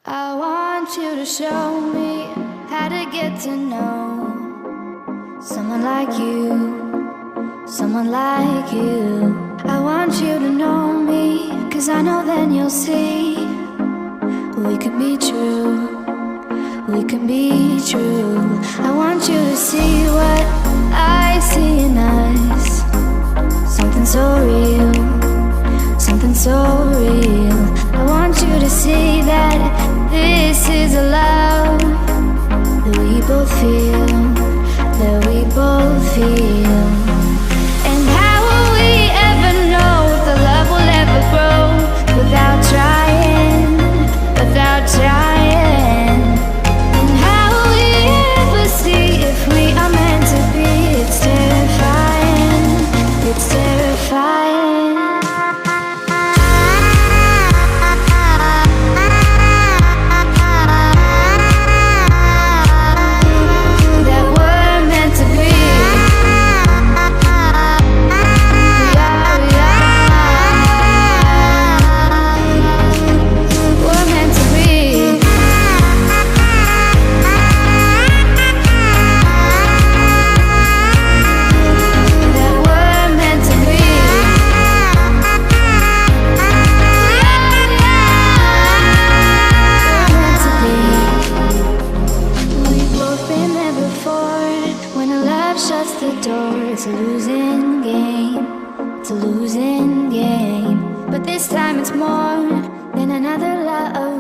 I want you to show me how to get to know someone like you, someone like you. I want you to know me, 'cause I know then you'll see we could be true, we can be true. I want you to see what I see in us, something so real, something so real. I want you to see that this is a love that we both feel, that we both feel. And how will we ever know if the love will ever grow without trying, without trying? And how will we ever see if we are meant to be? It's terrifying, it's terrifying. It's a losing game, it's a losing game. But this time it's more than another love.